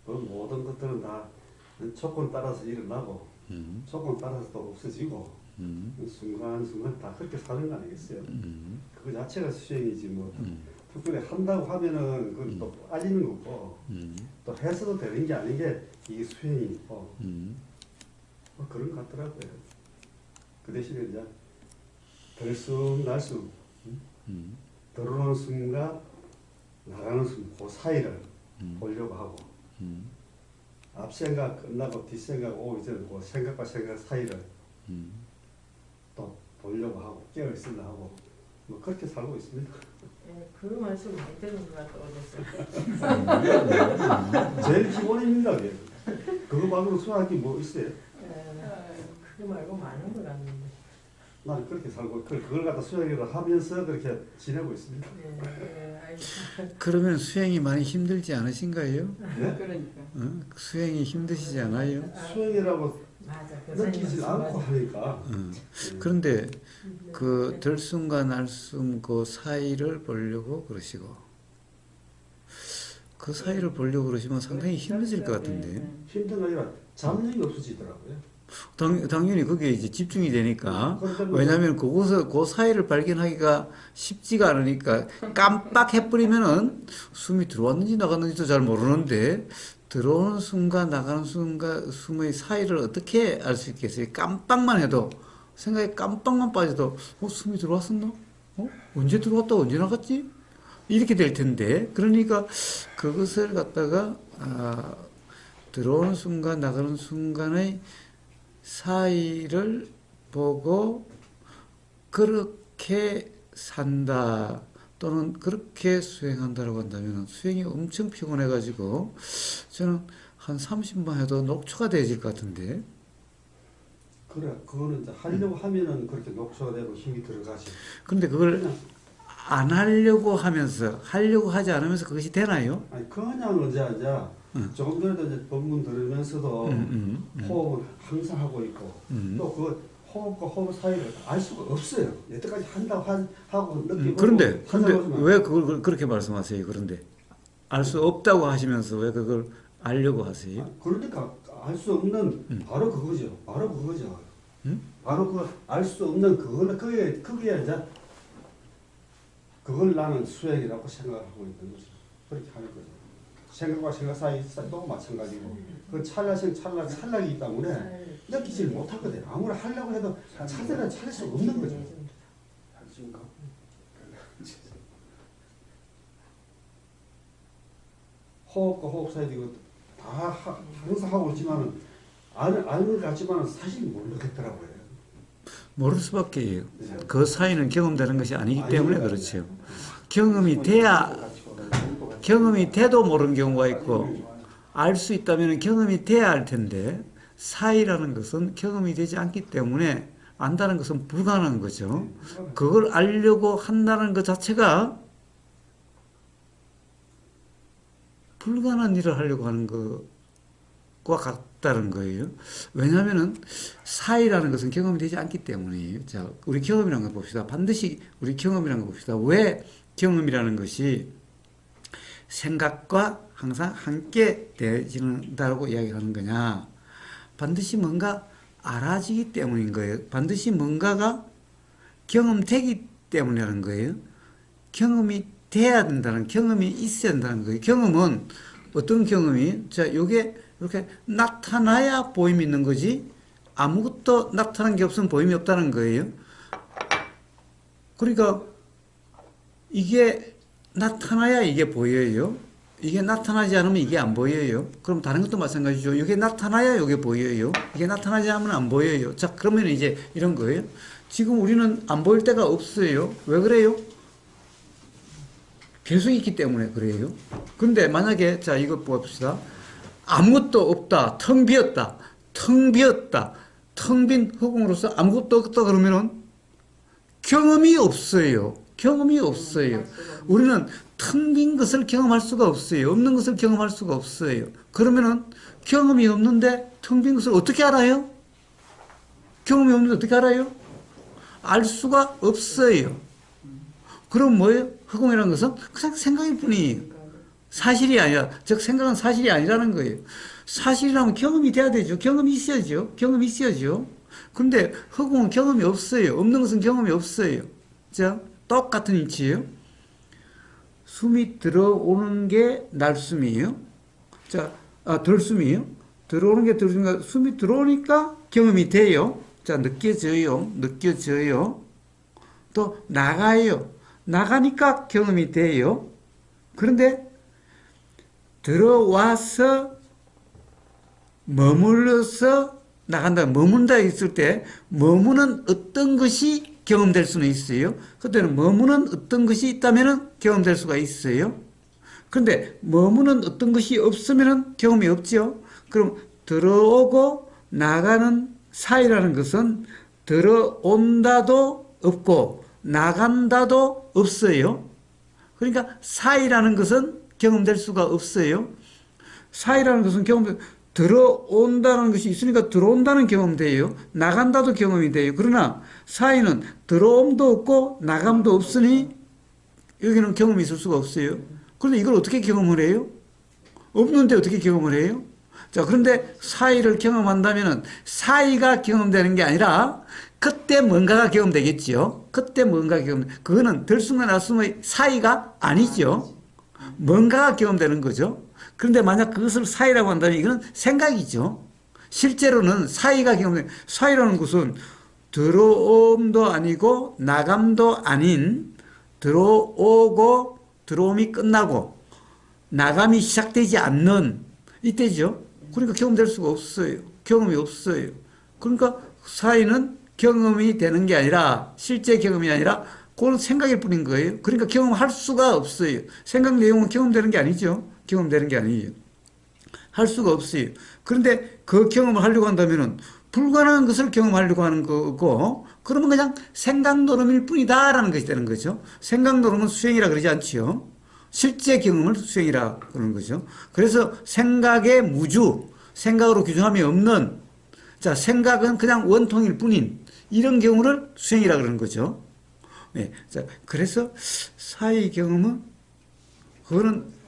그 모든 것들은 다 조건 따라서 일어나고 조건 따라서 또 없어지고 순간순간 다 그렇게 사는 거 아니겠어요? 그거 자체가 수행이지 뭐 특별히 한다고 하면은 그걸 또 빠지는 거고 또 해서도 되는 게 아닌 게 이게 수행이고 뭐 그런 것 같더라고요. 그 대신에 이제 들숨 날숨 들어오는 숨과 나가는 숨 그 사이를 보려고 하고 앞 생각 끝나고 뒷 생각 오기 전에 그 생각과 생각 사이를 또 보려고 하고 깨어 있으려 하고 뭐 그렇게 살고 있습니다. 네, 그 말씀 많이 들은 것 같아요. 제일 기본입니다. 그게. 그거 말고는 수학이 뭐 있어요? 그거 말고 많은 것 같는데. 나는 그렇게 살고 그걸 갖다 수행을 하면서 그렇게 지내고 있습니다. 그러면 수행이 많이 힘들지 않으신가요? 네? 그러니까. 수행이 힘드시지 않아요? 수행이라고 맞아. 느끼지 않고 하니까. 그런데 그 들숨과 날숨 그 사이를 보려고 그러시고 그 사이를 보려고 그러시면 상당히 힘드실 것 같은데. 힘든 게 아니라 잡념이 없어지더라고요. 당연히 그게 이제 집중이 되니까. 그러니까 왜냐하면 그곳을 그 사이를 발견하기가 쉽지가 않으니까 깜빡해버리면은 숨이 들어왔는지 나갔는지도 잘 모르는데 들어오는 숨과 나가는 숨과 숨의 사이를 어떻게 알 수 있겠어요? 깜빡만 해도 생각에 깜빡만 빠져도 숨이 들어왔었나? 언제 들어왔다 언제 나갔지? 이렇게 될 텐데 그러니까 그것을 갖다가 들어오는 순간 나가는 순간의 사이를 보고 그렇게 산다 또는 그렇게 수행한다라고 한다면 수행이 엄청 피곤해가지고 저는 한 30만 해도 녹초가 되어질 것 같은데. 그래, 그거는 이제 하려고 하면은 그렇게 녹초가 되고 힘이 들어가지. 그런데 그걸 안 하려고 하면서 하려고 하지 않으면서 그것이 되나요? 아니 그냥 이제 조금 전에도 이제 법문 들으면서도 호흡을 항상 하고 있고 또 그 호흡과 호흡 사이를 알 수가 없어요. 여태까지 한다고 하고 느끼고 그런데 왜 그걸 그렇게 말씀하세요? 그런데 알 수 없다고 하시면서 왜 그걸 알려고 하세요? 그러니까 알 수 없는 바로 그거죠. 바로 그거죠. 바로 그 알 수 없는 그게 이제 그걸 나는 수행이라고 생각하고 있는 거죠. 그렇게 하는 거죠. 생각과 생각 사이도 마찬가지고 그 찰나이기 때문에 느끼질 못하거든요. 아무리 하려고 해도 찾을 수 없는 거죠. 호흡과 호흡 사이도 이거 다 항상 하고 있지만은 아는 것 같지만은 사실 모르겠더라고요. 모를 수밖에. 그 사이는 경험되는 것이 아니기 때문에 그렇죠. 경험이 돼도 모르는 경우가 있고 알 수 있다면 경험이 돼야 할 텐데 사이라는 것은 경험이 되지 않기 때문에 안다는 것은 불가능한 거죠. 그걸 알려고 한다는 것 자체가 불가능한 일을 하려고 하는 것과 같다는 거예요. 왜냐하면은 사이라는 것은 경험이 되지 않기 때문이에요. 자, 우리 경험이라는 거 봅시다. 반드시 우리 경험이라는 거 봅시다. 왜 경험이라는 것이 생각과 항상 함께 되어진다고 이야기하는 거냐. 반드시 뭔가 알아지기 때문인 거예요. 반드시 뭔가가 경험되기 때문에 하는 거예요. 경험이 돼야 된다는, 경험이 있어야 된다는 거예요. 경험은 어떤 경험이, 자, 요게 이렇게 나타나야 보임이 있는 거지, 아무것도 나타난 게 없으면 보임이 없다는 거예요. 그러니까, 이게 나타나야 이게 보여요. 이게 나타나지 않으면 이게 안 보여요. 그럼 다른 것도 마찬가지죠. 이게 나타나야 이게 보여요. 이게 나타나지 않으면 안 보여요. 자, 그러면 이제 이런 거예요. 지금 우리는 안 보일 때가 없어요. 왜 그래요? 계속 있기 때문에 그래요. 근데 만약에, 자, 이거 봅시다. 아무것도 없다. 텅 비었다. 텅 비었다. 텅 빈 허공으로서 아무것도 없다 그러면은 경험이 없어요. 경험이 없어요. 우리는 텅 빈 것을 경험할 수가 없어요. 없는 것을 경험할 수가 없어요. 그러면은 경험이 없는데 텅 빈 것을 어떻게 알아요? 경험이 없는데 어떻게 알아요? 알 수가 없어요. 그럼 뭐예요? 허공이라는 것은 그냥 생각일 뿐이에요. 사실이 아니라, 즉 생각은 사실이 아니라는 거예요. 사실이라면 경험이 돼야 되죠. 경험이 있어야죠. 경험이 있어야죠. 그런데 허공은 경험이 없어요. 없는 것은 경험이 없어요. 자, 똑같은 이치예요. 숨이 들어오는 게 날숨이에요. 자, 들숨이에요. 들어오는 게 들숨이니까 숨이 들어오니까 경험이 돼요. 자, 느껴져요. 느껴져요. 또 나가요. 나가니까 경험이 돼요. 그런데 들어와서 머물러서 나간다. 머문다 있을 때 머무는 어떤 것이 경험될 수는 있어요. 그때는 머무는 어떤 것이 있다면 경험될 수가 있어요. 그런데 머무는 어떤 것이 없으면 경험이 없죠. 그럼 들어오고 나가는 사이라는 것은 들어온다도 없고 나간다도 없어요. 그러니까 사이라는 것은 경험될 수가 없어요. 사이라는 것은 들어온다는 것이 있으니까 들어온다는 경험돼요. 나간다도 경험이 돼요. 그러나 사이는 들어옴도 없고 나감도 없으니 여기는 경험이 있을 수가 없어요. 그런데 이걸 어떻게 경험을 해요? 없는데 어떻게 경험을 해요? 자, 그런데 사이를 경험한다면 사이가 경험되는 게 아니라 그때 뭔가가 경험되겠지요. 그때 뭔가 그거는 들숨과 날숨의 사이가 아니죠. 뭔가가 경험되는 거죠. 그런데 만약 그것을 사이라고 한다면 이건 생각이죠. 실제로는 사이가 사이라는 것은 들어옴도 아니고 나감도 아닌 들어오고 들어옴이 끝나고 나감이 시작되지 않는 이때죠. 그러니까 경험될 수가 없어요. 경험이 없어요. 그러니까 사이는 경험이 되는 게 아니라 실제 경험이 아니라 그건 생각일 뿐인 거예요. 그러니까 경험할 수가 없어요. 생각 내용은 경험되는 게 아니죠. 경험되는 게 아니에요. 할 수가 없어요. 그런데 그 경험을 하려고 한다면은 불가능한 것을 경험하려고 하는 거고, 그러면 그냥 생각 노름일 뿐이다라는 것이 되는 거죠. 생각 노름은 수행이라 그러지 않지요. 실제 경험을 수행이라 그러는 거죠. 그래서 생각의 무주, 생각으로 규정함이 없는, 자, 생각은 그냥 원통일 뿐인 이런 경우를 수행이라 그러는 거죠. 네. 자, 그래서 사의 경험은 그거는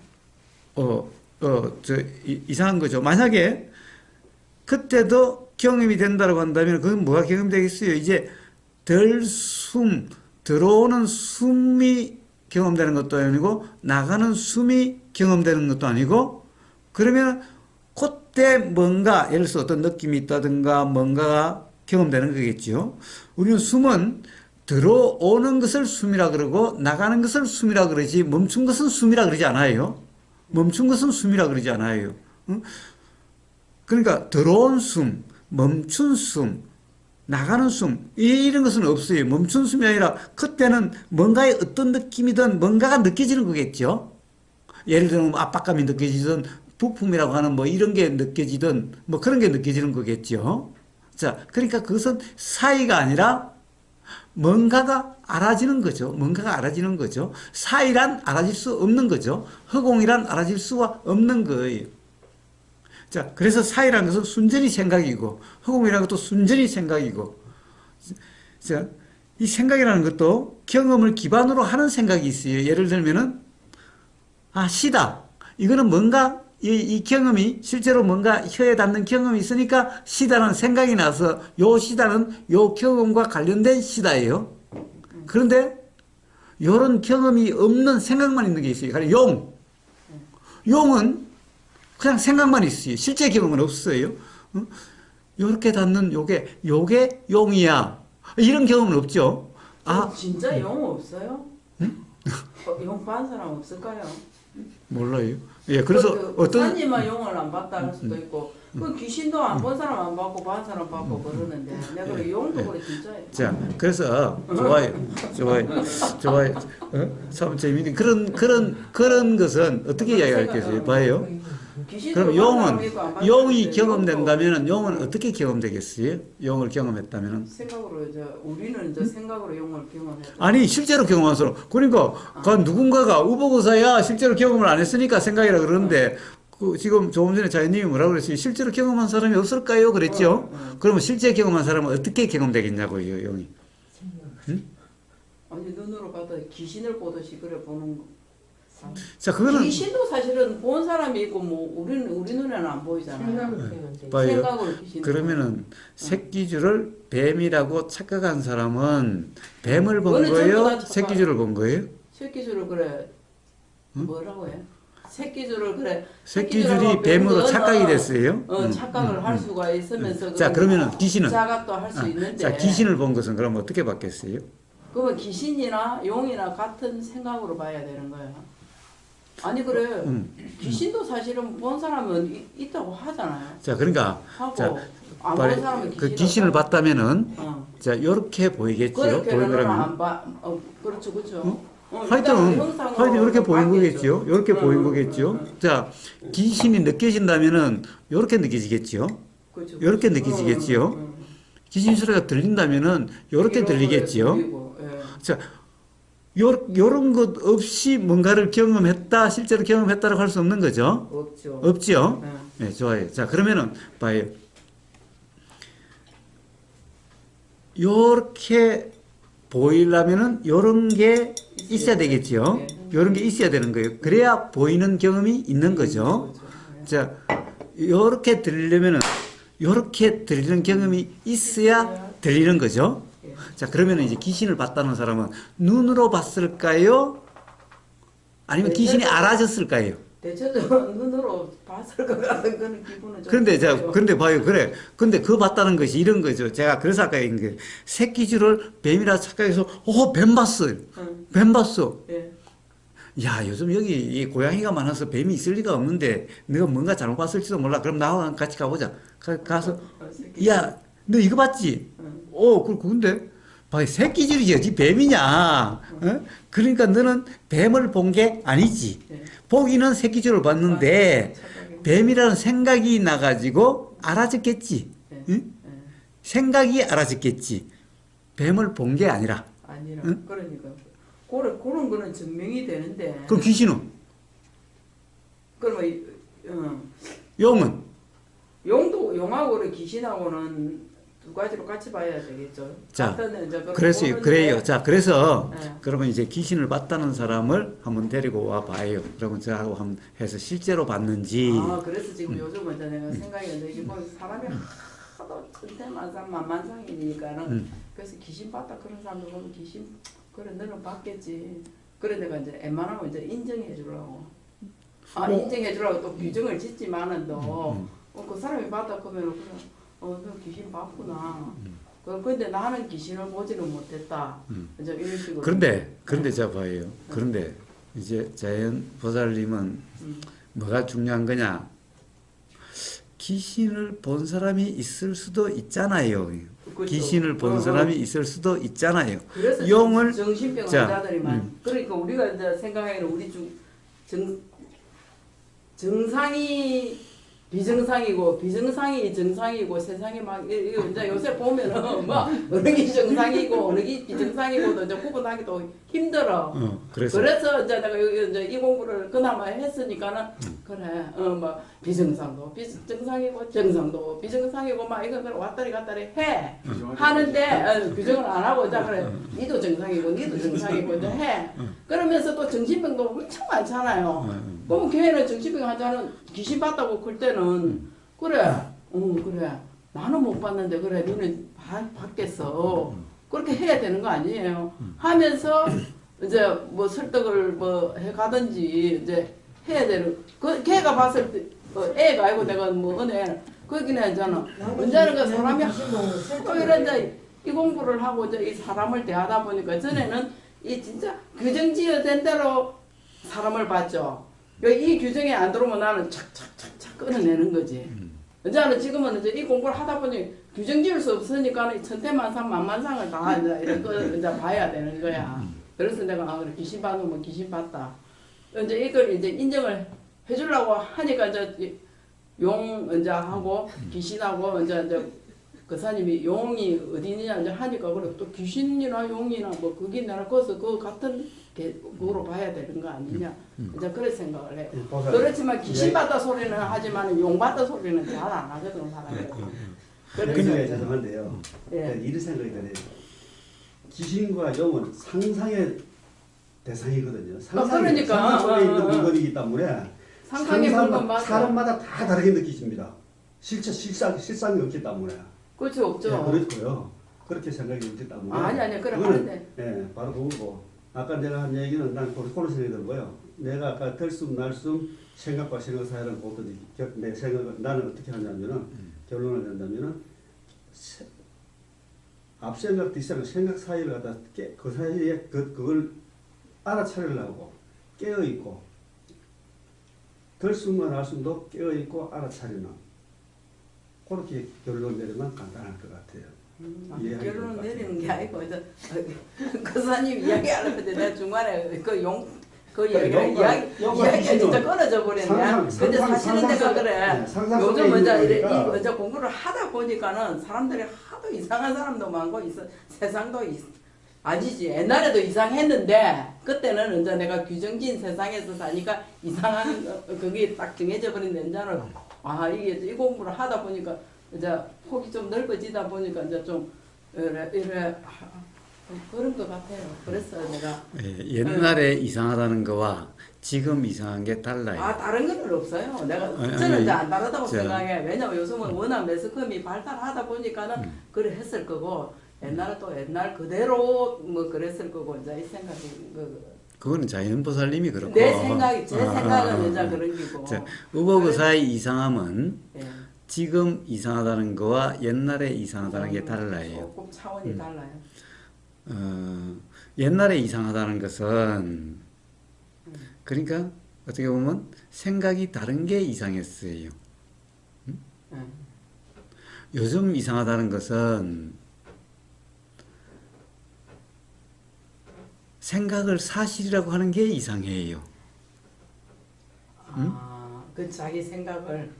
이상한 거죠. 만약에 그때도 경험이 된다고 한다면 그건 뭐가 경험되겠어요? 이제 들어오는 숨이 경험되는 것도 아니고 나가는 숨이 경험되는 것도 아니고, 그러면 그때 뭔가 예를 들어서 어떤 느낌이 있다든가 뭔가가 경험되는 거겠죠. 우리는 숨은 들어오는 것을 숨이라 그러고 나가는 것을 숨이라 그러지 멈춘 것은 숨이라 그러지 않아요. 멈춘 것은 숨이라 그러지 않아요. 그러니까 들어온 숨, 멈춘 숨, 나가는 숨 이런 것은 없어요. 멈춘 숨이 아니라 그때는 뭔가의 어떤 느낌이든 뭔가가 느껴지는 거겠죠. 예를 들면 압박감이 느껴지든 부품이라고 하는 뭐 이런 게 느껴지든 뭐 그런 게 느껴지는 거겠죠. 자, 그러니까 그것은 사이가 아니라 뭔가가 알아지는 거죠. 뭔가가 알아지는 거죠. 사이란 알아질 수 없는 거죠. 허공이란 알아질 수가 없는 거예요. 자, 그래서 사이라는 것은 순전히 생각이고 허공이라는 것도 순전히 생각이고, 자, 이 생각이라는 것도 경험을 기반으로 하는 생각이 있어요. 예를 들면은 시다. 이거는 뭔가 이 경험이 실제로 뭔가 혀에 닿는 경험이 있으니까 시다라는 생각이 나서 요 시다는 요 경험과 관련된 시다예요. 그런데 요런 경험이 없는 생각만 있는 게 있어요. 용. 용은 그냥 생각만 있어요. 실제 경험은 없어요. 요렇게 닿는 요게 용이야. 이런 경험은 없죠. 진짜 용 없어요? 응? 용 반 사람 없을까요? 몰라요. 예, 그래서 어떤 사님만 용을 안 봤다 할 수도 있고, 그 귀신도 안 본 사람 안 봤고 반 사람 봤고 그러는데, 내가 그래 용도 그래 진짜예요. 자, 그래서 좋아요. 참 재미있는 그런 것은 어떻게 이야기할게요? 봐요. 그럼 용이 경험된다면 용은 어떻게 경험되겠어요? 용을 경험했다면 생각으로 우리는 생각으로 용을 경험했다. 아니 실제로 경험한 사람. 그러니까 누군가가 우보고사야 실제로 경험을 안 했으니까 생각이라 그러는데 지금 조금 전에 자연님이 뭐라고 그랬어요? 실제로 경험한 사람이 없을까요? 그랬죠? 그러면 실제 경험한 사람은 어떻게 경험되겠냐고요, 용이? 응? 아니 눈으로 봐도 귀신을 보듯이 그래 보는 거. 자, 그거는 귀신도 사실은 본 사람이 있고 뭐 우리 눈에는 안 보이잖아요. 생각을 해면 돼. 봐요. 생각으로 귀신. 그러면은 새끼줄을 뱀이라고 착각한 사람은 뱀을 본 그거는 전부 거예요? 다 착각. 새끼줄을 본 거예요? 새끼줄을 그래 뭐라고 해? 새끼줄을 그래. 새끼줄이 뱀으로 착각이 됐어요? 착각을 할 수가 있으면서 자, 그러면은 귀신은 자각도 할 수 있는데. 자, 귀신을 본 것은 그럼 어떻게 받겠어요? 그러면 귀신이나 용이나 같은 생각으로 봐야 되는 거야. 아니 그래 귀신도 사실은 본 사람은 있다고 하잖아요. 자, 그러니까 하고 자, 안 빨리 본 사람은 그 귀신을 봤다면은 어. 자, 요렇게 보이겠죠? 그렇게는 보이더라면 안 봐. 그렇죠, 그렇죠. 하여튼 이렇게 보인 거겠죠? 이렇게 보인 거겠죠? 자, 귀신이 느껴진다면은 요렇게 느껴지겠죠? 그렇죠. 요렇게 느껴지겠지요? 귀신 소리가 들린다면은 요렇게 들리겠지요? 예. 자, 요런 것 없이 뭔가를 경험했다, 실제로 경험했다라고 할 수 없는 거죠? 없죠. 없죠? 예. 네, 좋아요. 자, 그러면은 봐요. 요렇게 보이려면은 요런 게 있어야 되겠죠? 네. 요런 게 있어야 되는 거예요. 그래야 보이는 경험이 있는 거죠. 자, 요렇게 들리려면은 요렇게 들리는 경험이 있어야 들리는 거죠. 자, 그러면은 이제 귀신을 봤다는 사람은 눈으로 봤을까요? 아니면 귀신이 알아졌을까요? 대체적으로 눈으로 봤을 것 같은 그런 기분은 좀. 그런데 자, 들어요. 근데 봐요. 그래. 근데 그거 봤다는 것이 이런 거죠. 제가 그래서 아까 얘기한 게 새끼줄을 뱀이라 착각해서 뱀 봤어요. 뱀 봤어. 예. 야, 요즘 여기 이 고양이가 많아서 뱀이 있을 리가 없는데 네가 뭔가 잘못 봤을지도 몰라. 그럼 나와 같이 가보자. 가서 야, 너 이거 봤지? 근데 봐, 새끼줄이지 어디 뱀이냐? 어? 그러니까 너는 뱀을 본 게 아니지. 네. 보기는 새끼줄을 봤는데 착각이. 뱀이라는 생각이 나가지고 알아듣겠지. 네. 응? 네. 생각이 알아듣겠지. 뱀을 본 게 아니라. 아니라 응? 그러니까 그런 거는 증명이 되는데. 그럼 귀신은? 그러면 용은? 용하고 그래 귀신하고는 두 가지로 같이 봐야 되겠죠. 자, 같은 이제 그래서 보는데 그래요. 자, 그래서 네. 그러면 이제 귀신을 봤다는 사람을 한번 데리고 와 봐요. 그러면 저하고 한번 해서 실제로 봤는지. 그래서 지금 요즘은 이제 내가 생각했는데 이게 뭐 사람이 하도 천태만상 만만상이니까는 그래서 귀신 봤다 그런 사람들 보면 귀신 그래 너는 봤겠지. 그래 내가 이제 웬만하면 이제 인정해 주려고. 인정해 주려고 또 규정을 짓지만은 또 그 사람이 봤다 그러면 그래 너 귀신 봤구나. 근데 나는 귀신을 보지는 못했다. 이제 이런 식으로. 그런데 자 봐요. 그런데 이제 자연 보살님은 뭐가 중요한 거냐? 귀신을 본 사람이 있을 수도 있잖아요. 그렇죠. 귀신을 본 사람이 있을 수도 있잖아요. 그래서 용을 정신병 자, 환자들이만 그러니까 우리가 이제 생각하기에는 우리 정상이 비정상이고 비정상이 정상이고 세상이 막 이제 요새 보면은 뭐 어느 게 정상이고 어느 게 비정상이고도 이제 구분하기도 힘들어. 그래서 이제 내가 이제 이 공부를 그나마 했으니까는 그래 뭐 비정상도 비정상이고 정상도 비정상이고 막 이거 왔다리 갔다리 해 하는데 규정을 안 하고 이제 그래 니도 정상이고 니도 정상이고 이제 해 그러면서 또 정신병도 엄청 많잖아요. 그럼 교회는 정신병 환자는 귀신 봤다고 그럴 때는 그래 그래 나는 못 봤는데 그래 너는 봤겠어 그렇게 해야 되는 거 아니에요 하면서 이제 뭐 설득을 뭐 해가든지 이제 해야 되는 그 걔가 봤을 때 애가 아니고 내가 뭐 어느 애는 거기는 있잖아 언제는 그 사람이 또 이런 이제 이 공부를 하고 이제 이 사람을 대하다 보니까 전에는 이 진짜 규정지어된 대로 사람을 봤죠. 이 규정에 안 들어오면 나는 착착착착 끊어내는 거지. 이제는 지금은 이제 이 공부를 하다 보니 규정 지을 수 없으니까 천태만상 만만상을 다 이제 이런 거 이제 봐야 되는 거야. 그래서 내가 그래 귀신 봐놓으면 귀신 봤다. 이제 이걸 이제 인정을 해주려고 하니까 이제 용 이제 하고 귀신하고 이제 그 사님이 용이 어디냐 이제 하니까 그래 또 귀신이나 용이나 뭐 그게 나라 거서 그 같은 그거로 봐야 되는 거 아니냐 이제 그런 생각을 해요. 그렇지만 귀신 봤다 소리는 하지만 용 봤다 소리는 잘 안 하거든 사람이. 그래서 죄송한데요. 예. 이런 생각이 드네요. 귀신과 용은 상상의 대상이거든요. 그러니까. 상상 속에 있는 물건이기 때문에 상상의 물건 맞아. 사람마다 다 다르게 느끼십니다. 실상이 없기 때문에. 그렇죠, 없죠. 네, 그렇고요. 그렇게 생각이 있기 때문에. 아니, 그래 그거는, 하는데. 네, 바로 그거고. 아까 내가 한 얘기는 난 그런 생각이 들고요. 내가 아까 들숨 날숨 생각과 생각 사이를 보더니 내 생각을 나는 어떻게 하냐면은 결론을 낸다면은 앞생각 뒷생각 사이를 갖다 그 사이에 그걸 알아차리려고 깨어 있고 들숨과 날숨도 깨어 있고 알아차리는 그렇게 결론 내리면 간단할 것 같아요. 결론을 내리는 게 아니고 그사님 이야기하려는데 내가 중간에 그 이야기가 진짜 끊어져 버렸네. 근데 사실은 내가 그래. 요즘 이제 공부를 하다 보니까는 사람들이 하도 이상한 사람도 많고 세상도 아니지. 옛날에도 이상했는데 그때는 이제 내가 규정진 세상에서 사니까 이상한 그게 딱 정해져 버린데 이제는 이게 이 공부를 하다 보니까 이제 폭이 좀 넓어지다 보니까 이제 좀 이래 그런 것 같아요. 그래서 내가 옛날에 이상하다는 거와 지금 이상한 게 달라요. 다른 건 없어요. 내가 저는 이제 안 다르다고 생각해. 왜냐면 요즘은 워낙 매스컴이 발달하다 보니까는 그래 했을 거고 옛날에 또 옛날 그대로 뭐 그랬을 거고 이제 이 생각이 그거는 자연보살님이 그렇고 제 생각은 이제 그런 기고. 의복의사의 이상함은 예. 지금 이상하다는 거와 옛날에 이상하다는 게 달라요. 조금 차원이 달라요. 옛날에 이상하다는 것은 그러니까 어떻게 보면 생각이 다른 게 이상했어요. 요즘 이상하다는 것은 생각을 사실이라고 하는 게 이상해요. 그 자기 생각을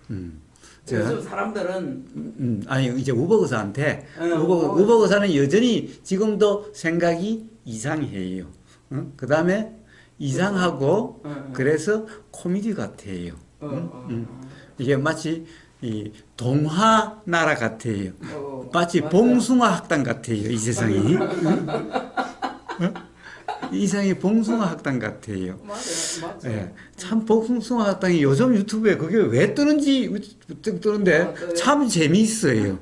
제가 요즘 사람들은 아니 이제 우버그사한테 우버그사는 여전히 지금도 생각이 이상해요. 그 다음에 이상하고 그래서 코미디 같아요. 이게 마치 이 동화 나라 같아요. 마치 봉숭아 학당 같아요. 이 세상이. 이 세상이 봉숭아 학당 같아요. 맞아요. 예, 참 봉숭아 학당이 요즘 유튜브에 그게 왜 뜨는지 뜨는데 참 재미있어요.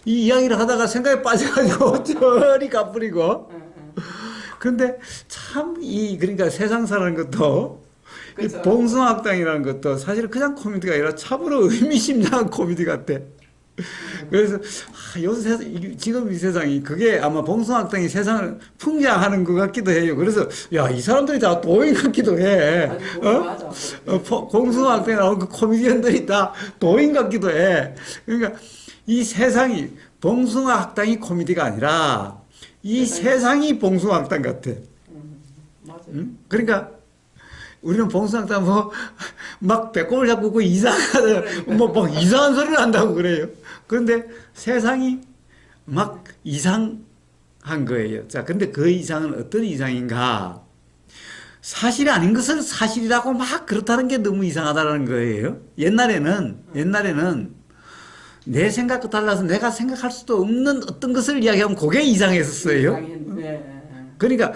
이 이야기를 하다가 생각에 빠져가지고 저리 가버리고. 근데 참 그러니까 세상 사는 것도 이 봉숭아 학당이라는 것도 사실 그냥 코미디가 아니라 참으로 의미심장한 코미디 같아. 그래서 요새 지금 이 세상이 그게 아마 봉숭아학당이 세상을 풍자하는 것 같기도 해요. 그래서 이 사람들이 다 도인 같기도 해. 봉숭아학당에 나온 그 코미디언들이 다 도인 같기도 해. 그러니까 이 세상이 봉숭아학당이 코미디가 아니라 이 세상이 봉숭아학당 같아. 그러니까 우리는 봉숭아학당 막 배꼽을 잡고 이상한 이상한 소리를 한다고 그래요. 그런데 세상이 막 이상한 거예요. 자, 근데 그 이상은 어떤 이상인가? 사실이 아닌 것을 사실이라고 막 그렇다는 게 너무 이상하다는 거예요. 옛날에는 내 생각과 달라서 내가 생각할 수도 없는 어떤 것을 이야기하면 그게 이상했었어요. 그러니까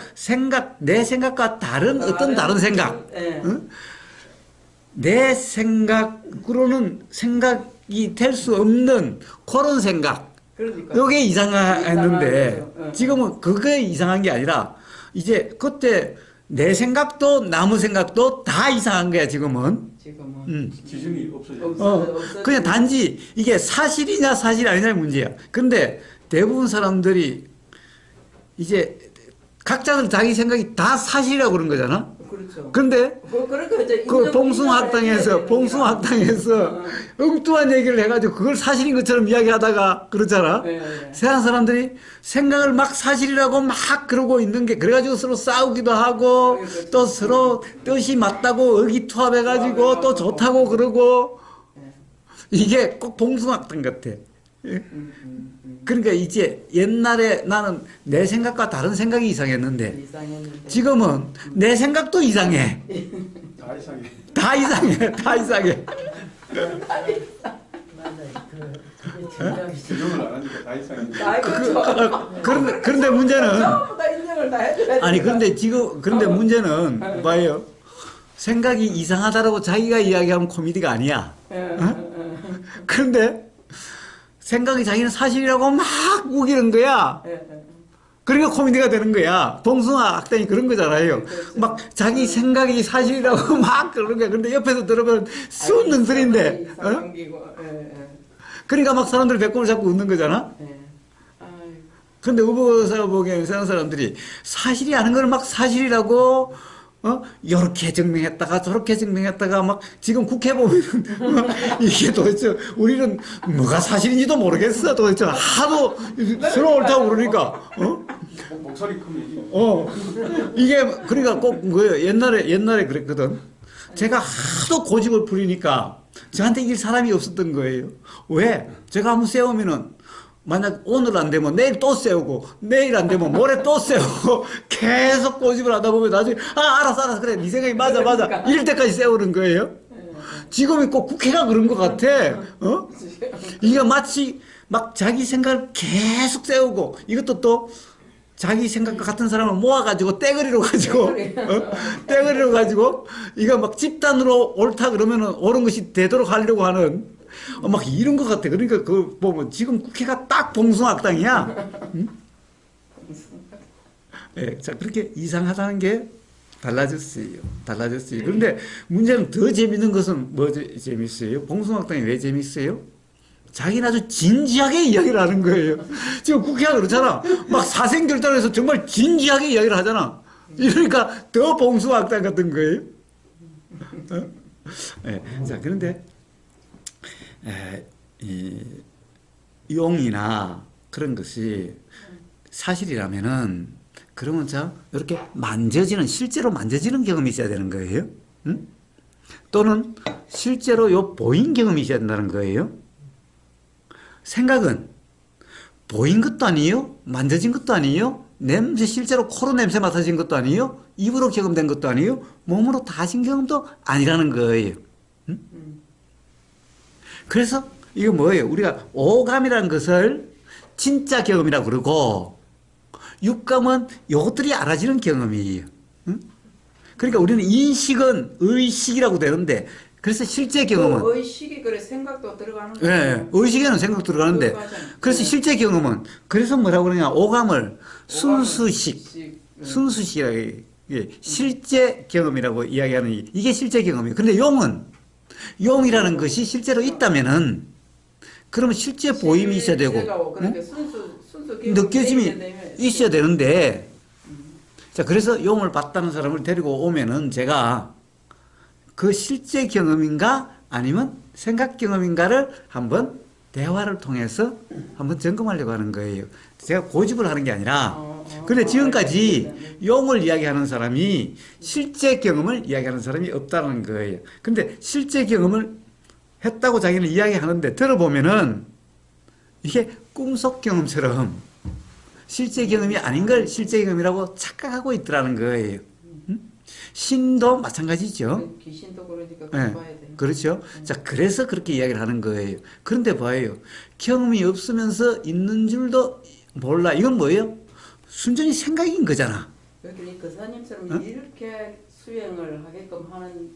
내 생각과 다른 어떤 다른 생각. 응? 내 생각으로는 생각이 될 수 없는 그런 생각. 그게 이상했는데 지금은 그게 이상한 게 아니라 이제 그때 내 생각도 남의 생각도 다 이상한 거야 지금은. 기준이 없어져. 그냥 단지 이게 사실이냐 사실이 아니냐의 문제야. 근데 대부분 사람들이 이제 각자들 자기 생각이 다 사실이라고 그런 거잖아. 그렇죠. 근데 그 봉숭아학당에서 엉뚱한 얘기를 해가지고 그걸 사실인 것처럼 이야기하다가 그렇잖아. 세상 사람들이 생각을 막 사실이라고 막 그러고 있는 게 그래가지고 서로 싸우기도 하고 또 서로 뜻이 맞다고 의기투합해가지고 또 좋다고 그러고 이게 꼭 봉숭아학당 같아. 그러니까 이제 옛날에 나는 내 생각과 다른 생각이 이상했는데 지금은 내 생각도 이상해. 다 이상해. 인정을 안 하니까 다 이상해. 그런데 문제는 아니 그런데 문제는 봐요. 생각이 이상하다라고 자기가 이야기하면 코미디가 아니야. 어? 그런데 생각이 자기는 사실이라고 막 우기는 거야. 그러니까 코미디가 되는 거야. 봉숭아 악당이 그런 거잖아요. 막 자기 생각이 사실이라고 막 그러는 거야. 그런데 옆에서 들으면 수는 소리인데. 어? 그러니까 막 사람들 배꼽을 잡고 웃는 거잖아. 근데 의보사 보기에는 세상 사람들이 사실이 아닌 걸 막 사실이라고 요렇게 증명했다가 저렇게 증명했다가 막 지금 국회 보면 이게 도대체 우리는 뭐가 사실인지도 모르겠어. 도대체 하도 서로 옳다고 그러니까 목소리 크면 이게 그러니까 꼭 뭐예요. 옛날에 그랬거든. 제가 하도 고집을 부리니까 저한테 이길 사람이 없었던 거예요. 왜? 제가 한번 세우면은 만약 오늘 안 되면 내일 또 세우고 내일 안 되면 모레 또 세우고 계속 고집을 하다 보면 나중에 알았어 그래 네 생각이 맞아 이럴 때까지 세우는 거예요. 지금이 꼭 국회가 그런 것 같아. 이게 마치 막 자기 생각을 계속 세우고 이것도 또 자기 생각과 같은 사람을 모아가지고 떼거리로 가지고 이거 막 집단으로 옳다 그러면은 옳은 것이 되도록 하려고 하는 막 이런 것 같아. 그러니까 그 보면 지금 국회가 딱 봉숭아학당이야. 응? 네, 자 그렇게 이상하다는 게 달라졌어요. 그런데 문제는 더 재밌는 것은 뭐 재밌어요? 봉숭아학당이 왜 재밌어요? 자기는 아주 진지하게 이야기를 하는 거예요. 지금 국회가 그렇잖아. 막 사생결단에서 정말 진지하게 이야기를 하잖아. 이러니까 더 봉숭아학당 같은 거예요. 네, 자 그런데 이 용이나 그런 것이 사실이라면은 그러면 이렇게 실제로 만져지는 경험이 있어야 되는 거예요. 응? 또는 실제로 보인 경험이 있어야 된다는 거예요. 생각은 보인 것도 아니에요. 만져진 것도 아니에요. 냄새 실제로 코로 냄새 맡아진 것도 아니에요. 입으로 경험된 것도 아니에요. 몸으로 다 하신 경험도 아니라는 거예요. 응? 그래서 이거 뭐예요? 우리가 오감이라는 것을 진짜 경험이라고 그러고 육감은 이것들이 알아지는 경험이에요. 응? 그러니까 우리는 인식은 의식이라고 되는데 그래서 실제 경험은 의식이 그래 생각도 들어가는 거예요. 네, 의식에는 생각 들어가는데 그래서 실제 경험은 그래서 뭐라고 그러냐 오감을 순수식이라고 해요. 실제 경험이라고 이야기하는 이게 실제 경험이에요. 그런데 용이라는 것이 실제로 있다면은 그러면 실제 보임이 있어야 되고 느껴짐이 있어야 되는데 자 그래서 용을 봤다는 사람을 데리고 오면은 제가 그 실제 경험인가 아니면 생각 경험인가를 한번 대화를 통해서 한번 점검하려고 하는 거예요. 제가 고집을 하는 게 아니라 그런데 지금까지 용을 이야기하는 사람이 실제 경험을 이야기하는 사람이 없다는 거예요. 근데 실제 경험을 했다고 자기는 이야기하는데 들어보면은 이게 꿈속 경험처럼 실제 경험이 아닌 걸 실제 경험이라고 착각하고 있더라는 거예요. 신도 마찬가지죠. 귀신도 그러니까 네, 봐야 돼. 그렇죠. 자, 그래서 그렇게 이야기를 하는 거예요. 그런데 봐요. 경험이 없으면서 있는 줄도 몰라. 이건 뭐예요? 순전히 생각인 거잖아. 여기 거사님처럼 이렇게 수행을 하게끔 하는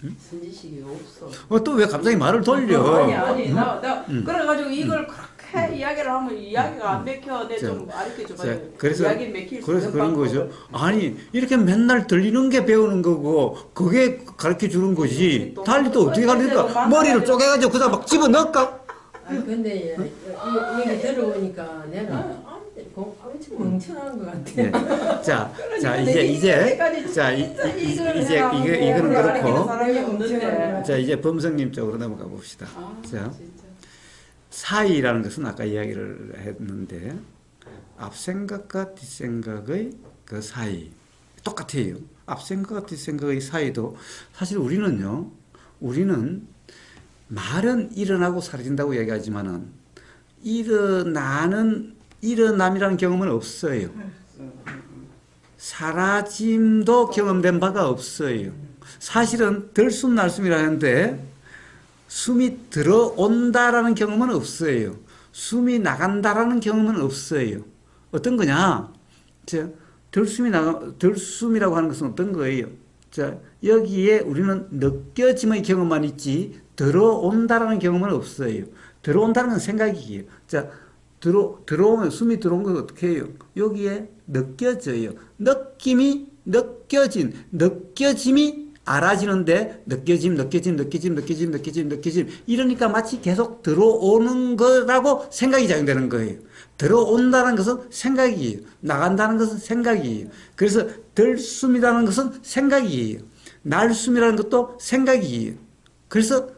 선지식이 없어. 또 왜 갑자기 말을 돌려? 아니, 나 그래가지고 이걸 그렇게 이야기를 하면 이야기가 안 맥혀. 내 좀 가르쳐줘봐요. 이야기 맥힐 수 있는 그런 거죠. 방법을. 아니, 이렇게 맨날 들리는 게 배우는 거고, 그게 가르쳐 주는 거지. 달리 또 어떻게 가르칠까? 머리를 쪼개가지고 그다 막 집어 넣을까? 아니 근데 얘기 들어보니까 내가 엄청 멍청한 것 같아. 네. 자, 이거는 그렇고. 자, 이제 범성님 쪽으로 넘어가 봅시다. 자, 사이라는 것은 아까 이야기를 했는데, 앞생각과 뒷생각의 그 사이. 똑같아요. 앞생각과 뒷생각의 사이도 사실 우리는 말은 일어나고 사라진다고 얘기하지만은 일어남이라는 경험은 없어요. 사라짐도 경험된 바가 없어요. 사실은 들숨 날숨이라 하는데 숨이 들어온다라는 경험은 없어요. 숨이 나간다라는 경험은 없어요. 어떤 거냐? 들숨이라고 하는 것은 어떤 거예요? 자, 여기에 우리는 느껴짐의 경험만 있지 들어온다라는 경험은 없어요. 들어온다는 건 생각이에요. 자, 들어오면 숨이 들어온 건 어떻게 해요? 여기에 느껴져요. 느껴짐이 알아지는데 느껴짐 이러니까 마치 계속 들어오는 거라고 생각이 작용되는 거예요. 들어온다는 것은 생각이에요. 나간다는 것은 생각이에요. 그래서 들숨이라는 것은 생각이에요. 날숨이라는 것도 생각이에요. 그래서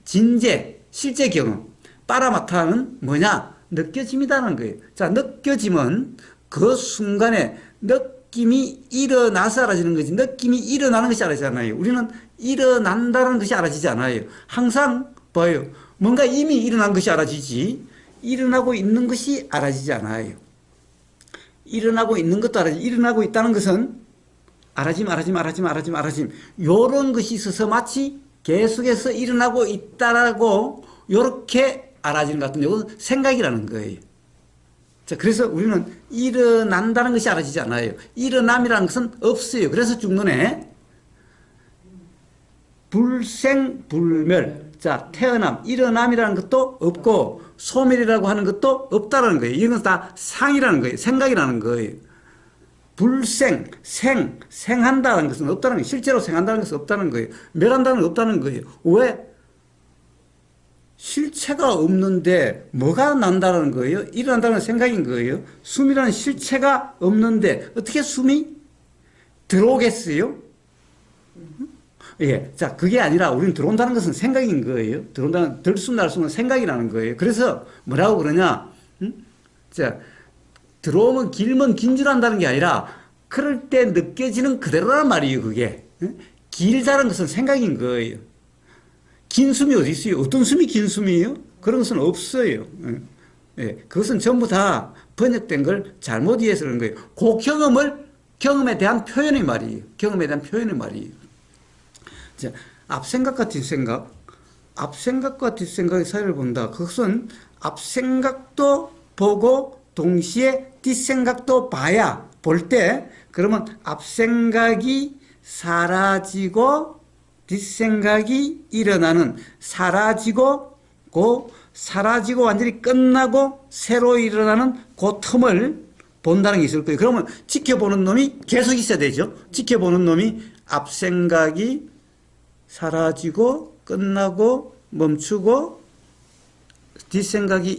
진재, 실제 경험, 빠라마타는 뭐냐? 느껴짐이라는 거예요. 자, 느껴짐은 그 순간에 느낌이 일어나서 알아지는 거지. 느낌이 일어나는 것이 알아지잖아요. 우리는 일어난다는 것이 알아지지 않아요. 항상 봐요. 뭔가 이미 일어난 것이 알아지지 일어나고 있는 것이 알아지지 않아요. 일어나고 있는 것도 알아지지. 일어나고 있다는 것은 알아짐. 요런 것이 있어서 마치 계속해서 일어나고 있다라고 요렇게 알아지는 것 같은 이건 생각이라는 거예요. 자, 그래서 우리는 일어난다는 것이 알아지지 않아요. 일어남이라는 것은 없어요. 그래서 죽는 애 불생불멸. 자, 태어남, 일어남이라는 것도 없고 소멸이라고 하는 것도 없다라는 거예요. 이건 다 상이라는 거예요. 생각이라는 거예요. 불생, 생한다는 것은 없다는 거예요. 실제로 생한다는 것은 없다는 거예요. 멸한다는 건 없다는 거예요. 왜? 실체가 없는데 뭐가 난다는 거예요? 일어난다는 생각인 거예요. 숨이라는 실체가 없는데 어떻게 숨이 들어오겠어요? 예. 자, 그게 아니라 우리는 들어온다는 것은 생각인 거예요. 들숨, 날숨은 생각이라는 거예요. 그래서 뭐라고 그러냐? 자, 들어오면 길면 긴 줄 안다는 게 아니라 그럴 때 느껴지는 그대로란 말이에요, 그게. 길다는 것은 생각인 거예요. 긴 숨이 어디 있어요? 어떤 숨이 긴 숨이에요? 그런 것은 없어요. 예, 그것은 전부 다 번역된 걸 잘못 이해해서 그런 거예요. 그 경험에 대한 표현의 말이에요. 경험에 대한 표현의 말이에요. 자, 앞생각과 뒷생각의 사이를 본다. 그것은 앞생각도 보고 동시에 뒷생각도 봐야 볼 때 그러면 앞생각이 사라지고 뒷생각이 일어나는 사라지고 완전히 끝나고 새로 일어나는 그 틈을 본다는 게 있을 거예요. 그러면 지켜보는 놈이 계속 있어야 되죠. 지켜보는 놈이 앞생각이 사라지고 끝나고 멈추고 뒷생각이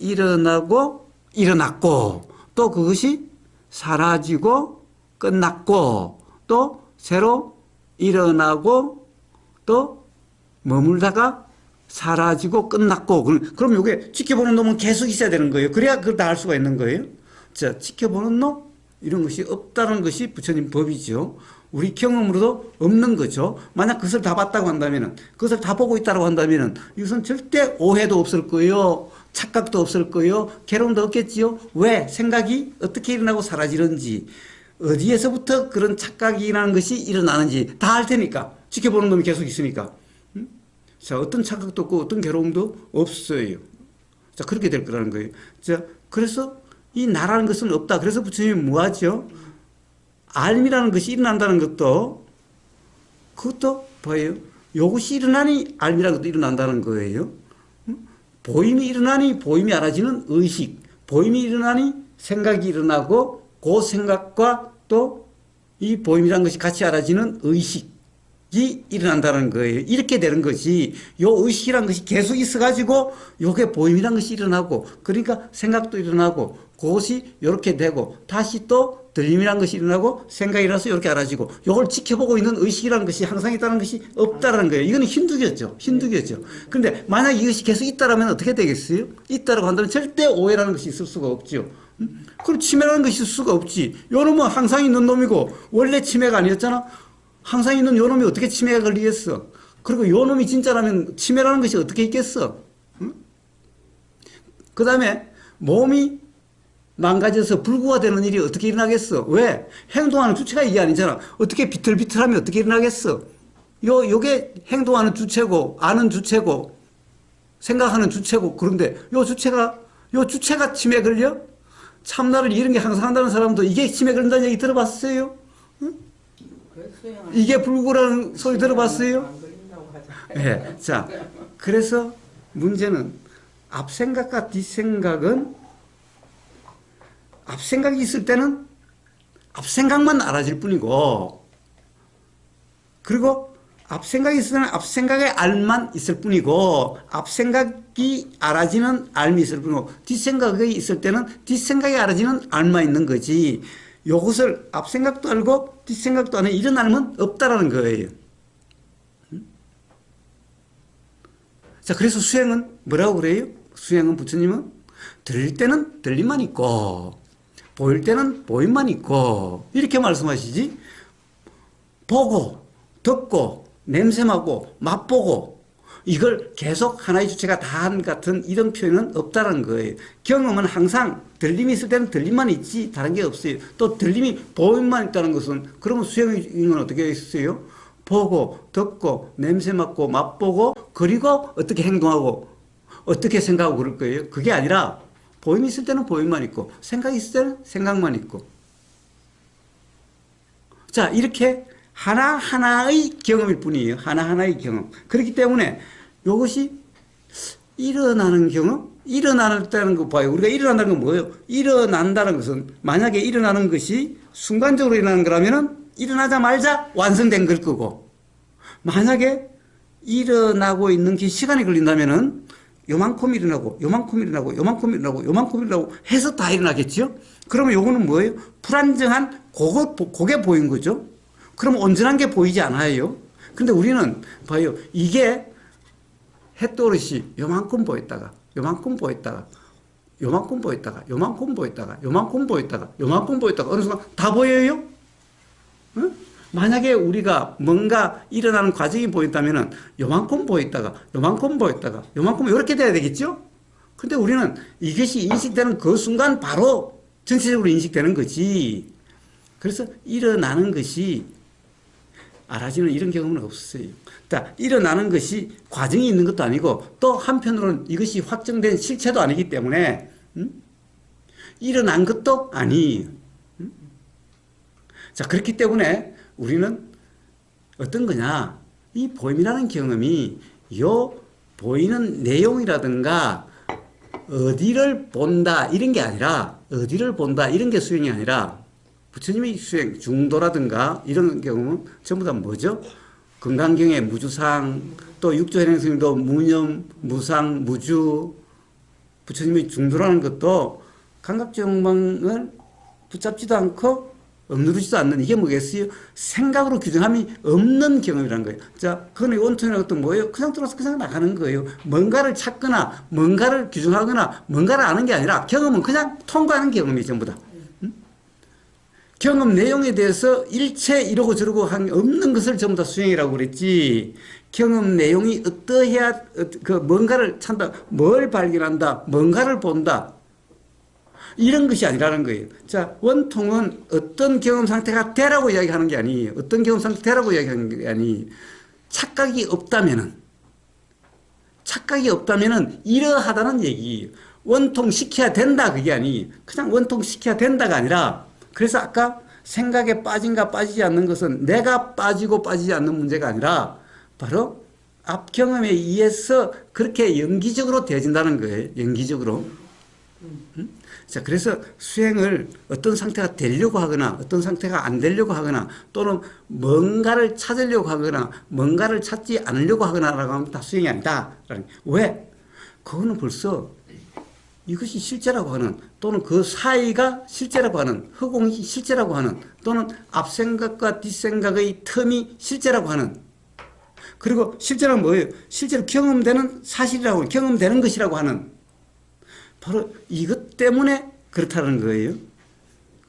일어났고 또 그것이 사라지고 끝났고 또 새로 일어나고 또 머물다가 사라지고 끝났고 그럼 이게 지켜보는 놈은 계속 있어야 되는 거예요. 그래야 그걸 다 알 수가 있는 거예요. 자, 지켜보는 놈 이런 것이 없다는 것이 부처님 법이죠. 우리 경험으로도 없는 거죠. 만약 그것을 다 봤다고 한다면은 그것을 다 보고 있다고 한다면은 이것은 절대 오해도 없을 거예요. 착각도 없을 거예요. 괴로움도 없겠지요. 왜? 생각이 어떻게 일어나고 사라지는지 어디에서부터 그런 착각이 일어나는 것이 일어나는지 다 알 테니까. 지켜보는 놈이 계속 있으니까. 자, 어떤 착각도 없고 어떤 괴로움도 없어요. 자, 그렇게 될 거라는 거예요. 자, 그래서 이 나라는 것은 없다. 그래서 부처님이 뭐 하죠? 알미라는 것이 일어난다는 것도 그것도 뭐예요? 이것이 일어나니 알미라는 것도 일어난다는 거예요. 보임이 일어나니 보임이 알아지는 의식. 보임이 일어나니 생각이 일어나고 그 생각과 또 이 보임이라는 것이 같이 알아지는 의식이 일어난다는 거예요. 이렇게 되는 것이 요 의식이라는 것이 계속 있어가지고 요게 보임이라는 것이 일어나고 그러니까 생각도 일어나고 그것이 이렇게 되고 다시 또 들림이라는 것이 일어나고 생각이 일어나서 이렇게 알아지고 요걸 지켜보고 있는 의식이라는 것이 항상 있다는 것이 없다라는 거예요. 이거는 힌두교죠. 그런데 만약 이것이 계속 있다라면 어떻게 되겠어요? 있다라고 한다면 절대 오해라는 것이 있을 수가 없죠. 그럼 치매라는 것이 있을 수가 없지. 요 놈은 항상 있는 놈이고 원래 치매가 아니었잖아. 항상 있는 요 놈이 어떻게 치매가 걸리겠어? 그리고 요 놈이 진짜라면 치매라는 것이 어떻게 있겠어? 그 다음에 몸이 망가져서 불구가 되는 일이 어떻게 일어나겠어? 왜? 행동하는 주체가 이게 아니잖아. 어떻게 비틀비틀하면 어떻게 일어나겠어? 요게 행동하는 주체고, 아는 주체고, 생각하는 주체고, 그런데 요 주체가 치매 걸려? 참나를 잃은 게 항상 한다는 사람도 이게 치매 걸린다는 얘기 들어봤어요? 이게 불구라는 소리 들어봤어요? 안 걸린다고 하자. 네. 자, 그래서 문제는 앞생각과 뒷생각은 앞생각이 있을 때는 앞생각만 알아질 뿐이고, 그리고 앞생각이 있을 때는 앞생각의 알만 있을 뿐이고, 앞생각이 알아지는 알미 있을 뿐이고, 뒷생각이 있을 때는 뒷생각이 알아지는 알만 있는 거지. 요것을 앞생각도 알고 뒷생각도 아는 이런 알면 없다라는 거예요. 자, 그래서 수행은 뭐라고 그래요? 수행은 부처님은 들릴 때는 들림만 있고 보일 때는 보임만 있고 이렇게 말씀하시지. 보고 듣고 냄새 맡고 맛보고 이걸 계속 하나의 주체가 다 한 같은 이런 표현은 없다는 거예요. 경험은 항상 들림이 있을 때는 들림만 있지 다른 게 없어요. 또 들림이 보임만 있다는 것은 그러면 수행은 어떻게 있어요? 보고 듣고 냄새 맡고 맛보고 그리고 어떻게 행동하고 어떻게 생각하고 그럴 거예요. 그게 아니라 보임이 있을 때는 보임만 있고 생각이 있을 때는 생각만 있고, 자 이렇게 하나하나의 경험일 뿐이에요. 하나하나의 경험. 그렇기 때문에 이것이 일어나는 경험, 일어나는 거 봐요. 우리가 일어난다는 건 뭐예요? 일어난다는 것은 만약에 일어나는 것이 순간적으로 일어나는 거라면은 일어나자마자 완성된 걸 거고, 만약에 일어나고 있는 게 시간이 걸린다면은 요만큼 일어나고 요만큼 일어나고 요만큼 일어나고 요만큼 일어나고 해서 다 일어나겠죠? 그러면 요거는 뭐예요? 불안정한 그게 보인 거죠? 그럼 온전한 게 보이지 않아요. 근데 우리는 봐요. 이게 햇도릇이 요만큼 보였다가 요만큼 보였다가 요만큼 보였다가 요만큼 보였다가 요만큼 보였다가 요만큼 보였다가 어느 순간 다 보여요? 응? 만약에 우리가 뭔가 일어나는 과정이 보였다면은 요만큼 보였다가 요만큼 보였다가 요만큼 이렇게 돼야 되겠죠? 근데 우리는 이것이 인식되는 그 순간 바로 전체적으로 인식되는 거지. 그래서 일어나는 것이 알아지는 이런 경험은 없어요. 자, 일어나는 것이 과정이 있는 것도 아니고 또 한편으로는 이것이 확정된 실체도 아니기 때문에 일어난 것도 아니에요. 자, 그렇기 때문에 우리는 어떤 거냐, 이 보임이라는 경험이 요 보이는 내용이라든가 어디를 본다 이런 게 아니라, 어디를 본다 이런 게 수행이 아니라 부처님의 수행, 중도라든가 이런 경우는 전부 다 뭐죠? 금강경의 무주상, 또 육조현행스님도 무념, 무상, 무주, 부처님의 중도라는 것도 감각정망을 붙잡지도 않고 억누르지도 않는, 이게 뭐겠어요? 생각으로 규정함이 없는 경험이라는 거예요. 자, 그건 원통이라는 것도 뭐예요? 그냥 들어서 그냥 나가는 거예요. 뭔가를 찾거나 뭔가를 규정하거나 뭔가를 아는 게 아니라 경험은 그냥 통과하는 경험이 전부 다. 경험 내용에 대해서 일체 이러고 저러고 한 없는 것을 전부 다 수행이라고 그랬지. 경험 내용이 어떠해야 그 뭔가를 찾다, 뭘 발견한다, 뭔가를 본다, 이런 것이 아니라는 거예요. 자, 원통은 어떤 경험 상태가 되라고 이야기하는 게 아니에요. 어떤 경험 상태 되라고 이야기하는 게 아니에요. 착각이 없다면은 이러하다는 얘기예요. 원통시켜야 된다 그게 아니에요. 그냥 원통시켜야 된다가 아니라, 그래서 아까 생각에 빠진가 빠지지 않는 것은 내가 빠지고 빠지지 않는 문제가 아니라 바로 앞 경험에 의해서 그렇게 연기적으로 되어진다는 거예요. 연기적으로. 자, 그래서 수행을 어떤 상태가 되려고 하거나 어떤 상태가 안 되려고 하거나 또는 뭔가를 찾으려고 하거나 뭔가를 찾지 않으려고 하거나라고 하면 다 수행이 아니다. 왜? 그거는 벌써 이것이 실제라고 하는, 또는 그 사이가 실제라고 하는, 허공이 실제라고 하는, 또는 앞생각과 뒷생각의 틈이 실제라고 하는, 그리고 실제는 뭐예요? 실제로 경험되는 사실이라고, 경험되는 것이라고 하는, 바로 이것 때문에 그렇다는 거예요.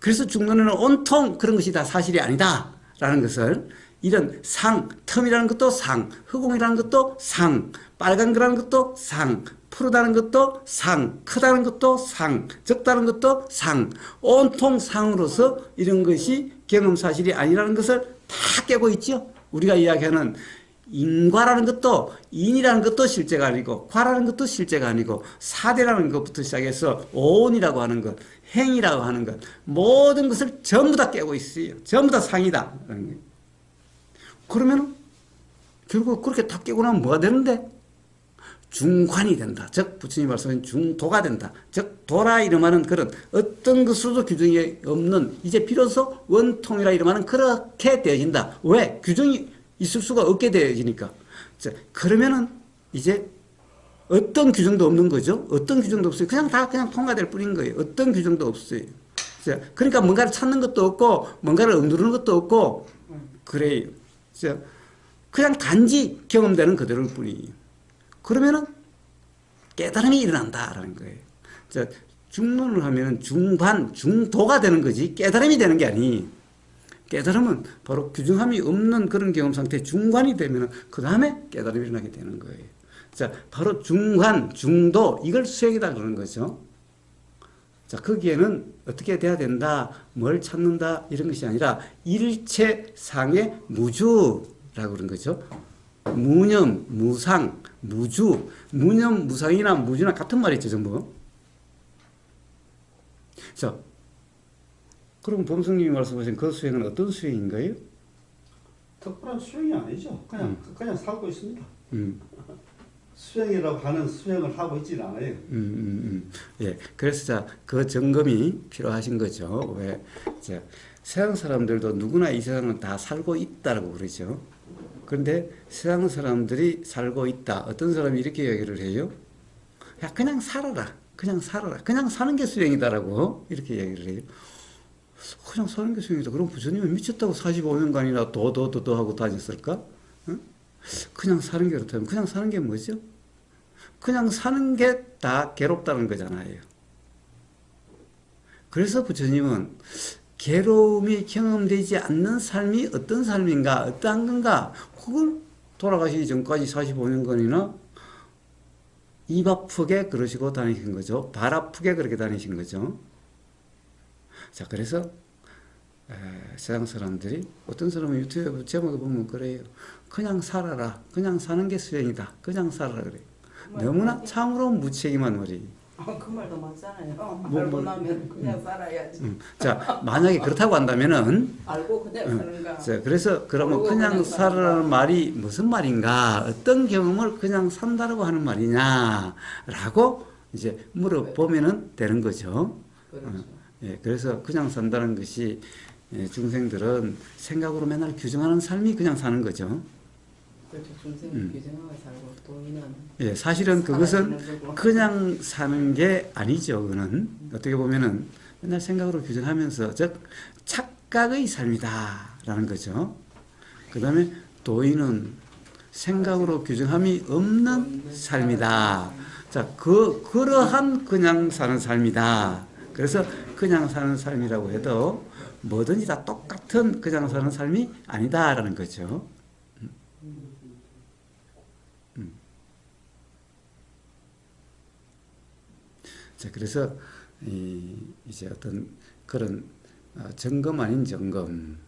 그래서 중론에는 온통 그런 것이 다 사실이 아니다 라는 것을, 이런 상, 텀이라는 것도 상, 허공이라는 것도 상, 빨간 거라는 것도 상, 푸르다는 것도 상, 크다는 것도 상, 적다는 것도 상, 온통 상으로서 이런 것이 경험 사실이 아니라는 것을 다 깨고 있죠. 우리가 이야기하는 인과라는 것도 인이라는 것도 실제가 아니고 과라는 것도 실제가 아니고 사대라는 것부터 시작해서 오온이라고 하는 것, 행이라고 하는 것 모든 것을 전부 다 깨고 있어요. 전부 다 상이다. 그러면 결국 그렇게 다 깨고 나면 뭐가 되는데? 중관이 된다. 즉 부처님 말씀하신 중도가 된다. 즉 도라 이름하는 그런 어떤 것으로도 규정이 없는 이제 비로소 원통이라 이름하는 그렇게 되어진다. 왜? 규정이 있을 수가 없게 되어지니까. 자, 그러면은 이제 어떤 규정도 없는 거죠. 어떤 규정도 없어요. 그냥 다 그냥 통과될 뿐인 거예요. 어떤 규정도 없어요. 자, 그러니까 뭔가를 찾는 것도 없고 뭔가를 억누르는 것도 없고 그래요. 자, 그냥 단지 경험되는 그대로일 뿐이에요. 그러면은 깨달음이 일어난다라는 거예요. 자, 중론을 하면은 중관, 중도가 되는 거지 깨달음이 되는 게 아니. 깨달음은 바로 규정함이 없는 그런 경험 상태 중관이 되면은 그 다음에 깨달음이 일어나게 되는 거예요. 자, 바로 중관, 중도 이걸 수행이다 그러는 거죠. 자, 거기에는 어떻게 돼야 된다, 뭘 찾는다 이런 것이 아니라 일체상의 무주라고 그런 거죠. 무념, 무상, 무주, 무념, 무상이나 무주나 같은 말이죠, 전부. 자, 그럼 범승님이 말씀하신 그 수행은 어떤 수행인가요? 특별한 수행이 아니죠. 그냥 살고 있습니다. 수행이라고 하는 수행을 하고 있지는 않아요. 예, 그래서 자, 그 점검이 필요하신 거죠. 왜? 자, 세상 사람들도 누구나 이 세상은 다 살고 있다라고 그러죠. 그런데 세상 사람들이 살고 있다. 어떤 사람이 이렇게 얘기를 해요. 야, 그냥 살아라. 그냥 살아라. 그냥 사는 게 수행이다라고 이렇게 얘기를 해요. 그냥 사는 게 수행이다. 그럼 부처님은 미쳤다고 45년간이나 더 하고 다녔을까? 응? 그냥 사는 게 그렇다면 그냥 사는 게 뭐죠? 그냥 사는 게 다 괴롭다는 거잖아요. 그래서 부처님은 괴로움이 경험되지 않는 삶이 어떤 삶인가, 어떠한 건가, 그걸 돌아가시기 전까지 45년간이나 입 아프게 그러시고 다니신 거죠. 발 아프게 그렇게 다니신 거죠. 자, 그래서 세상 사람들이 어떤 사람은 유튜브 제목을 보면 그래요. 그냥 살아라. 그냥 사는 게 수행이다. 그냥 살아라 그래요. 너무나 참으로 무책임한 말이. 그 말도 맞잖아요. 알고 나면 그냥 살아야지. 자, 만약에 그렇다고 한다면은 알고 그냥 사는가. 자, 그래서 그러면 그냥 살아라는 말이 무슨 말인가? 어떤 경험을 그냥 산다라고 하는 말이냐라고 이제 물어보면은 되는 거죠. 그렇죠. 예, 그래서 그냥 산다는 것이 중생들은 생각으로 맨날 규정하는 삶이 그냥 사는 거죠. 그렇죠. 중생은 규정하고 살고 도인은 예, 사실은 그것은 그냥 사는 게 아니죠. 그는 어떻게 보면은 맨날 생각으로 규정하면서 즉 착각의 삶이다라는 거죠. 그 다음에 도인은 생각으로 규정함이 없는 삶이다. 자, 그러한 그냥 사는 삶이다. 그래서 그냥 사는 삶이라고 해도 뭐든지 다 똑같은 그냥 사는 삶이 아니다라는 거죠. 자, 그래서 이제 어떤 그런 점검 아닌 점검,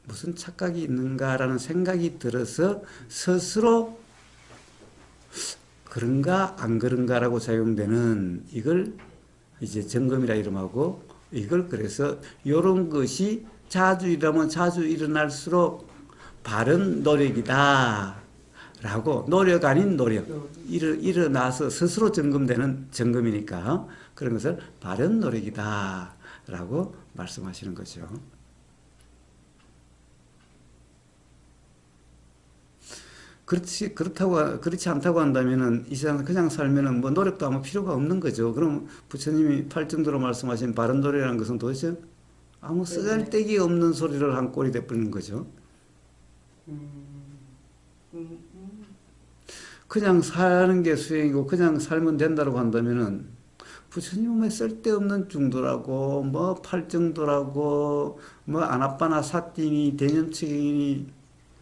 무슨 착각이 있는가라는 생각이 들어서 스스로 그런가 안 그런가라고 작용되는 이걸 이제 점검이라 이름하고, 이걸 그래서 이런 것이 자주 일어나면 자주 일어날수록 바른 노력이다 라고, 노력 아닌 노력, 일어나서 스스로 점검되는 점검이니까 그런 것을 바른 노력이다 라고 말씀하시는 거죠. 그렇지 않다고 한다면은 이 세상 그냥 살면은 뭐 노력도 아무 필요가 없는 거죠. 그럼 부처님이 팔정도로 말씀하신 바른 노력이라는 것은 도대체 아무 쓰잘데기 없는 소리를 한 꼴이 돼버리는 거죠. 그냥 사는 게 수행이고 그냥 살면 된다고 한다면은 부처님은 뭐 쓸데없는 중도라고 뭐 팔정도라고 뭐 아나빠나 사띠니 대념책이니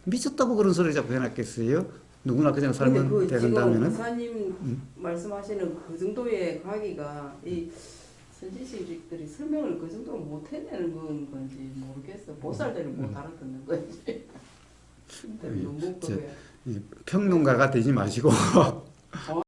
미쳤다고 그런 소리 자꾸 해놨겠어요? 누구나 그냥 살면 된다면은? 지금 목사님 말씀하시는 그 정도의 과기가 이 선지식들이 설명을 그 정도로 못 해내는 건지 모르겠어. 보살들이 못 알아듣는 건지. 너무 저, 그래. 이 평론가가 되지 마시고